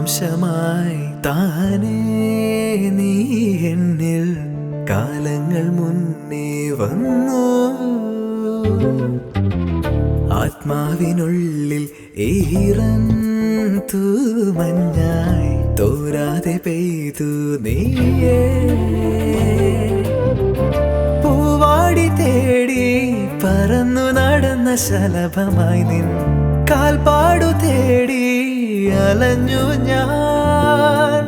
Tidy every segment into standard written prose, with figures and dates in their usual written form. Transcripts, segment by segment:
ജീവാംശമായി താനേ നീ എന്നിൽ കാലങ്ങൾ മുന്നേ വന്നു. ആത്മാവിനുള്ളിൽ ഈറൻ തൂമഞ്ഞായി തോരാതെ പെയ്തു നീയേ. പൂവാടി തേടി പറന്നു നടന്ന ശലഭമായി നിൻ കാൽപ്പാടു തേടി അലഞ്ഞു ഞാൻ.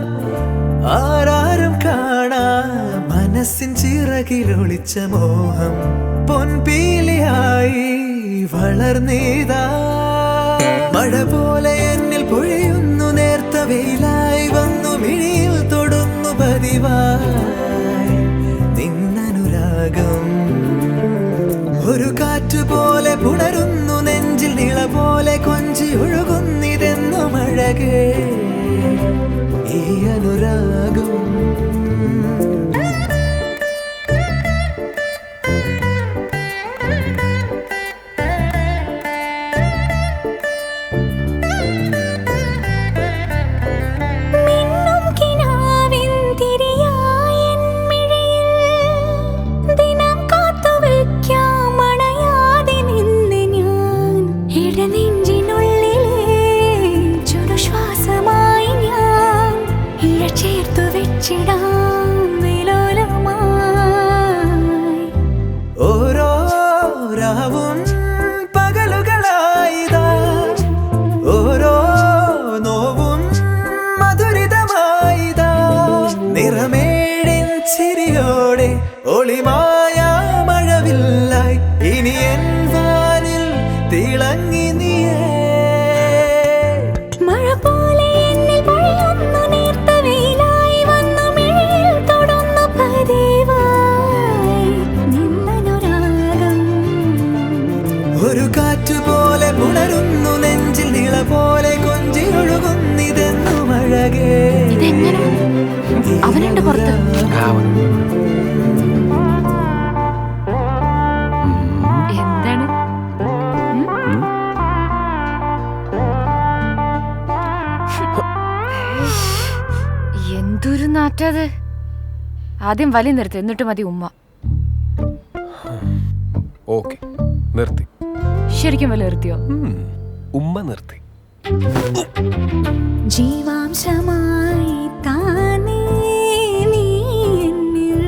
ആരാരും കാണാ മനസ്സിൻ ചിറകിലൊളിച്ച മോഹം പൊൻപീലിയായി വളർന്നീതാ. മഴ പോലെ എന്നിൽ പൊഴിയുന്നു, നേർത്ത വെയിലായി വന്നു മിഴിയിൽ തൊടുന്നു പതിവായി നിന്നനുരാഗം. ഒരു കാറ്റ് പോലെ പുണരുന്നു നെഞ്ചിൽ, നിള പോലെ കൊഞ്ചി ഒഴുകുന്നിതെന്നു മഴകേ ഈ അനുരാഗം. ഓരോ രാവും പകലുകളായിതാ, ഓരോ നോവും മധുരിതമായിതാ. നിറമേഴിൻ ചിരിയോടെ ഒളിമായ മഴവില്ലായി ഇനി എൻ വാനിൽ തിളങ്ങി നീയേ. ഒരു കാറ്റ് പോലെ പുണരുന്നു നെഞ്ചിൽ, നിള പോലെ കൊഞ്ചി ഒഴുകുന്നിതെന്നു മഴകേ. അവനുണ്ട് പുറത്ത്. എന്താണ് എന്തൊരു നാറ്റത്. ആദ്യം വലി നിർത്തി, എന്നിട്ട് മതി ഉമ്മ. ഓക്കെ, നിർത്തി. ശരിക്കും വലി നിർത്തിയോ? ഉമ്മ നിർത്തി. ജീവാംശമായി താനേ നീ എന്നിൽ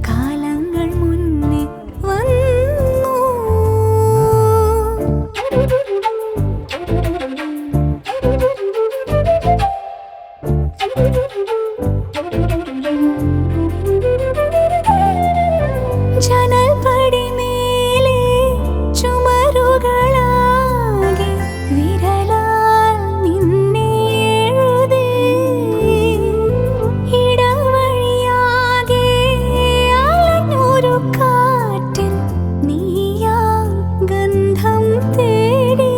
കാലങ്ങൾ മുന്നേ വന്നു. ജനൽ പടിമേലെ ചുമരുകളാകെ വിരലാൽ നിന്നെ എഴുതി. ഇടവഴിയാകെ അലഞ്ഞൊരു കാറ്റിൽ നീയാ ഗന്ധം തേടി.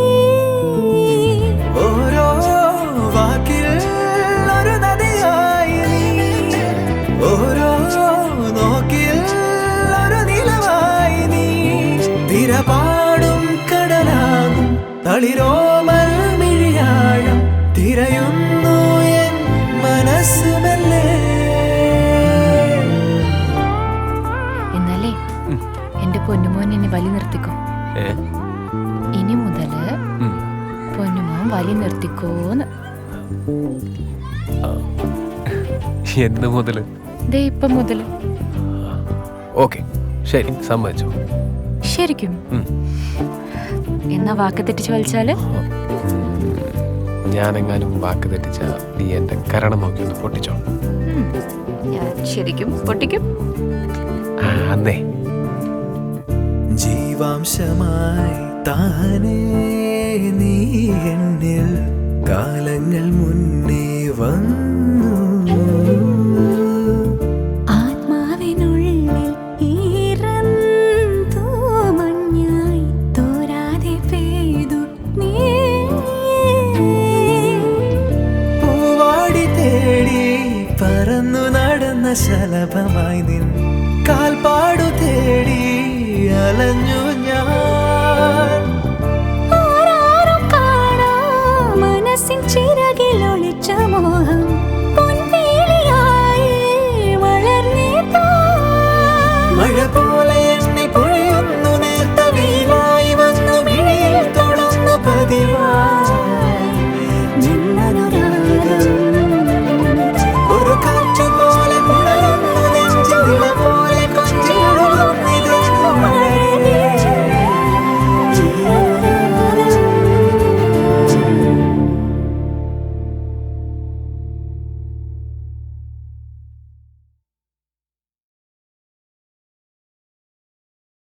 ഓരോ വാക്കിൽ ഒരു നദിയായി നീ, ഓരോ നോക്കിൽ ഒരു നിലവായി നീ. തിരപാടും കടലാകും തളിരോമൽ മിഴിയാഴം തിരയുന്നു എൻ മനസ്സുമല്ലേ. എന്നാലേ എന്റെ പൊന്നുമോൻ എന്നെ വലി നിർത്തിക്കോ. ഇനി മുതല് പൊന്നുമോൻ വലി നിർത്തിക്കോന്ന്. എന്ന് മുതല്? ദേ ഇപ്പം മുതല്. ഓക്കെ, ശരി, സമ്മതിച്ചു. ശരിക്കും? എന്നാ വാക്ക് തെറ്റിച്ച് വലിച്ചാല്? ഞാനെങ്ങാനും വാക്ക് തെറ്റിച്ച നീ എന്റെ കരണം നോക്കി ഒന്ന് പൊട്ടിച്ചോ. ഞാൻ ശരിക്കും പൊട്ടിക്കും. അന്നേ ജീവാംശമായി താനേ നീ എന്നിൽ കാലങ്ങൾ മുന്നേ വന്നു. ആത്മാവിനുള്ളിൽ ഈറൻ തൂമഞ്ഞായി തോരാതെ പെയ്തു നീ. പൂവാടി തേടി പറന്നു നടന്ന ശലഭമായി നിൻ കാൽപ്പാടു തേടി അലഞ്ഞു ഞാൻ.